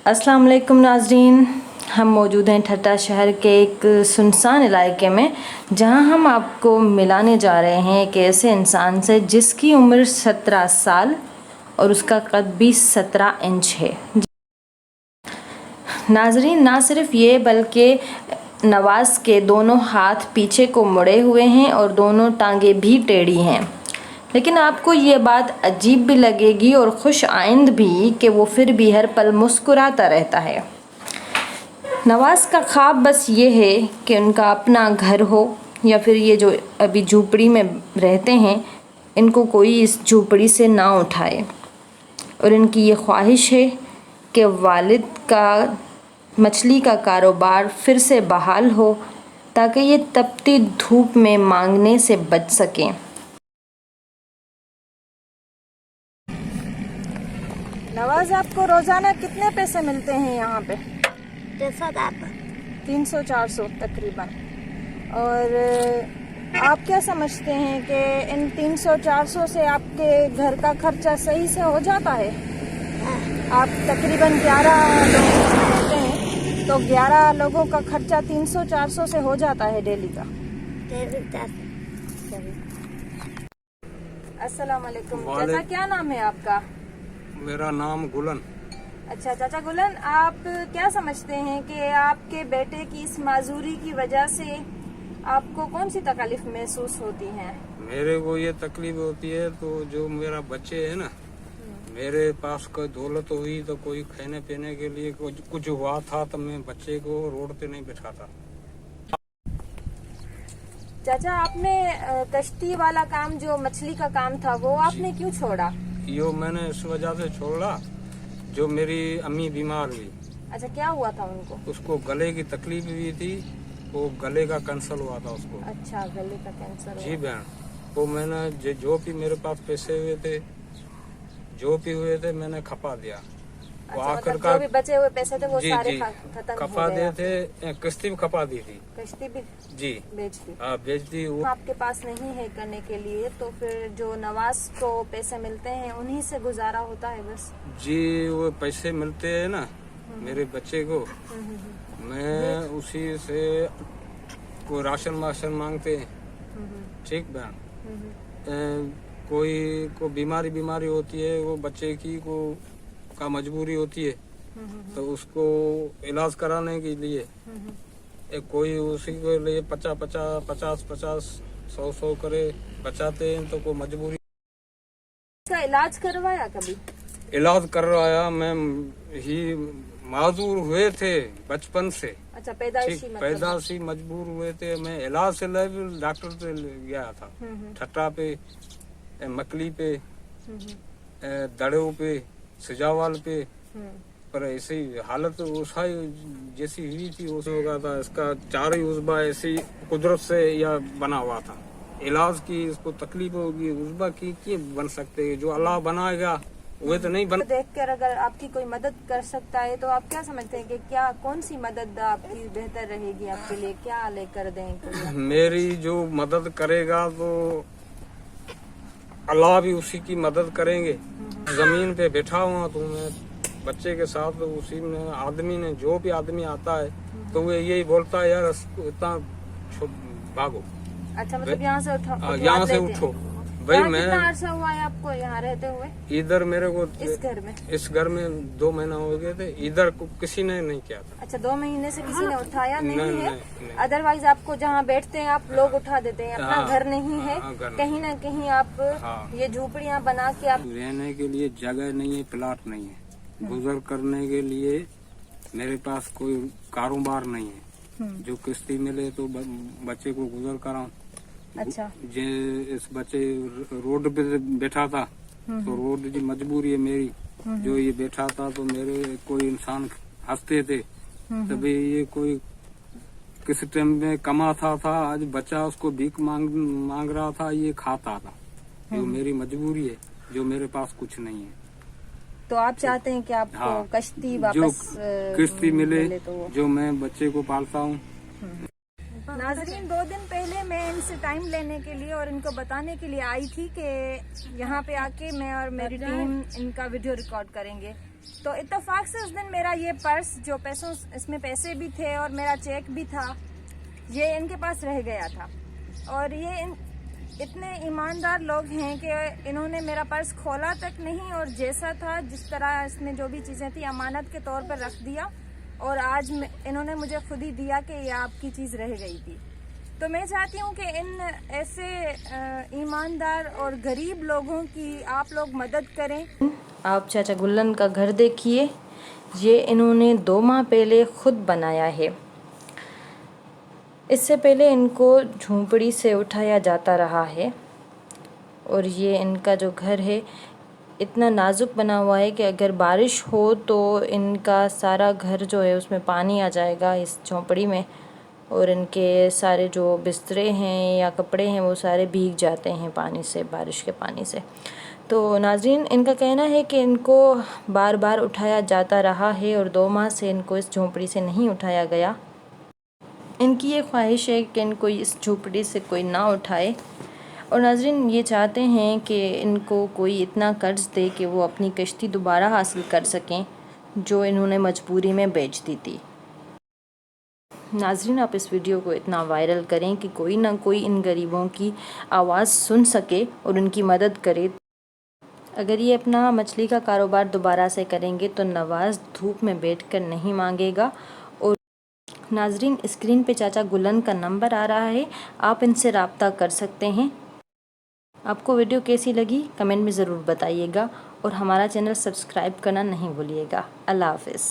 अस्सलाम वालेकुम नाजरीन, हम मौजूद हैं ठट्टा शहर के एक सुनसान इलाके में, जहां हम आपको मिलाने जा रहे हैं एक ऐसे इंसान से जिसकी उम्र 17 साल और उसका कद भी 17 इंच है। नाजरीन, ना सिर्फ ये बल्कि नवाज़ के दोनों हाथ पीछे को मुड़े हुए हैं और दोनों टांगें भी टेढ़ी हैं। लेकिन आपको ये बात अजीब भी लगेगी और खुश आइंद भी कि वो फिर भी हर पल मुस्कुराता रहता है। नवाज़ का ख्वाब बस ये है कि उनका अपना घर हो, या फिर ये जो अभी झूपड़ी में रहते हैं इनको कोई इस झूपड़ी से ना उठाए। और इनकी ये ख्वाहिश है कि वालिद का मछली का कारोबार फिर से बहाल हो, ताकि ये तपती धूप में मांगने से बच सकें। नवाज, आपको रोजाना कितने पैसे मिलते हैं यहाँ पे? 300-400 तकरीबन। और आप क्या समझते हैं कि इन 300-400 से आपके घर का खर्चा सही से हो जाता है? आप तकरीबन 11 लोग रहते हैं, तो 11 लोगों का खर्चा 300-400 से हो जाता है डेली का। अस्सलाम वालेकुम चाचा, क्या नाम है आपका? मेरा नाम गुलन। अच्छा चाचा गुलन, आप क्या समझते हैं कि आपके बेटे की इस माजूरी की वजह से आपको कौन सी तकलीफ महसूस होती है? मेरे को ये तकलीफ होती है तो जो मेरा बच्चे है ना, मेरे पास कोई दौलत हुई तो कोई खाने पीने के लिए कुछ हुआ था तो मैं बच्चे को रोड पे नहीं बिठाता। चाचा, आपने कश्ती वाला काम, जो मछली का काम था, वो आपने क्यों छोड़ा? यो मैंने इस वजह से छोड़ा, जो मेरी अम्मी बीमार हुई। अच्छा, क्या हुआ था उनको? उसको गले की तकलीफ हुई थी, वो गले का कैंसर हुआ था उसको। अच्छा, गले का कैंसर? जी बहन, वो मैंने जो भी मेरे पास पैसे हुए थे, जो भी हुए थे, मैंने खपा दिया। वो आखिरकार जो भी बचे हुए पैसे थे वो सारे खत्म खपा दिए थे। किश्ती भी खपा दी थी। किश्ती भी जी बेच दी? हाँ, बेच दी। वो आपके पास नहीं है करने के लिए, तो फिर जो नवाज को पैसे मिलते हैं उन्हीं से गुजारा होता है बस? जी, वो पैसे मिलते हैं ना मेरे बच्चे को, मैं उसी से कोई राशन वाशन मांगते हैं। ठीक बहन, कोई को बीमारी होती है, वो बच्चे की का मजबूरी होती है, तो उसको इलाज कराने के लिए कोई उसी के लिए 50-50 100 करे बचाते हैं, तो कोई मजबूरी। इसका इलाज करवाया कभी? इलाज करवाया, मैं ही माजूर हुए थे बचपन से। अच्छा, पैदाइशी मजबूर हुए थे। मैं इलाज से डॉक्टर से गया था, ठट्टा पे, मकली पे, दड़ों पे, सजावाल पे, पर ऐसी हालत उसा जैसी हुई थी उस होगा था। इसका चार उजबा ऐसी कुदरत से या बना हुआ था। इलाज की इसको तकलीफ होगी, उजबा की बन सकते हैं, जो अल्लाह बनाएगा वे तो नहीं बना। देख कर अगर आपकी कोई मदद कर सकता है तो आप क्या समझते हैं कि क्या कौन सी मदद आपकी बेहतर रहेगी आपके लिए? क्या लेकर दें? मेरी जो मदद करेगा तो अल्लाह भी उसी की मदद करेंगे। जमीन पे बैठा हुआ तो मैं बच्चे के साथ, तो उसी में आदमी ने, जो भी आदमी आता है तो वो यही बोलता है, यार इतना भागो। अच्छा, मतलब यहाँ से उठो भाई। मैं कितना अर्सा हुआ है आपको यहाँ रहते हुए? इधर मेरे को इस घर में 2 महीना हो गए थे। इधर किसी ने नहीं किया था। अच्छा, 2 महीने से किसी ने उठाया नहीं है? अदरवाइज आपको जहाँ बैठते हैं आप लोग उठा देते हैं? अपना घर नहीं है? कहीं ना कहीं आप ये झूपड़ियाँ बना के आप रहने के लिए जगह नहीं है, प्लाट नहीं है, गुजर करने के लिए मेरे पास कोई कारोबार नहीं है। जो किस्ती मिले तो बच्चे को गुजर कराऊं। अच्छा, जे इस बच्चे रोड पे बैठा था, तो रोड की मजबूरी है मेरी। जो ये बैठा था तो मेरे कोई इंसान हंसते थे, तभी ये कोई किस टाइम में कमाता था, आज बच्चा उसको भीख मांग रहा था, ये खाता था। जो मेरी मजबूरी है, जो मेरे पास कुछ नहीं है। तो आप चाहते हैं कि आपको कश्ती वापस किश्ती मिले तो जो मैं बच्चे को पालता हूँ। नाजरीन, 2 दिन पहले मैं इनसे टाइम लेने के लिए और इनको बताने के लिए आई थी कि यहाँ पे आके मैं और मेरी टीम इनका वीडियो रिकॉर्ड करेंगे। तो इत्तेफाक से उस दिन मेरा ये पर्स, जो पैसों, इसमें पैसे भी थे और मेरा चेक भी था, ये इनके पास रह गया था। और ये इतने ईमानदार लोग हैं कि इन्होंने मेरा पर्स खोला तक नहीं और जैसा था, जिस तरह इसमें जो भी चीज़ें थी, अमानत के तौर पर रख दिया। और आज इन्होंने मुझे खुद ही दिया कि ये आपकी चीज़ रह गई थी। तो मैं चाहती हूँ कि इन ऐसे ईमानदार और गरीब लोगों की आप लोग मदद करें। आप चाचा गुल्लन का घर देखिए, ये इन्होंने 2 माह पहले खुद बनाया है। इससे पहले इनको झोंपड़ी से उठाया जाता रहा है और ये इनका जो घर है इतना नाजुक बना हुआ है कि अगर बारिश हो तो इनका सारा घर जो है उसमें पानी आ जाएगा इस झोंपड़ी में, और इनके सारे जो बिस्तरे हैं या कपड़े हैं वो सारे भीग जाते हैं पानी से, बारिश के पानी से। तो नाज़रीन, इनका कहना है कि इनको बार बार उठाया जाता रहा है और 2 माह से इनको इस झोंपड़ी से नहीं उठाया गया। इनकी ये ख्वाहिश है कि इनको इस झोंपड़ी से कोई ना उठाए। और नाज़रीन, ये चाहते हैं कि इनको कोई इतना कर्ज़ दे कि वो अपनी कश्ती दोबारा हासिल कर सकें जो इन्होंने मजबूरी में बेच दी थी। नाज़रीन, आप इस वीडियो को इतना वायरल करें कि कोई ना कोई इन गरीबों की आवाज़ सुन सके और उनकी मदद करे। अगर ये अपना मछली का कारोबार दोबारा से करेंगे तो नवाज़ धूप में बैठकर नहीं मांगेगा। और नाज़रीन, स्क्रीन पे चाचा गुल्लन का नंबर आ रहा है, आप इनसे रब्ता कर सकते हैं। आपको वीडियो कैसी लगी कमेंट में ज़रूर बताइएगा और हमारा चैनल सब्सक्राइब करना नहीं भूलिएगा। अल्लाह हाफ़िज़।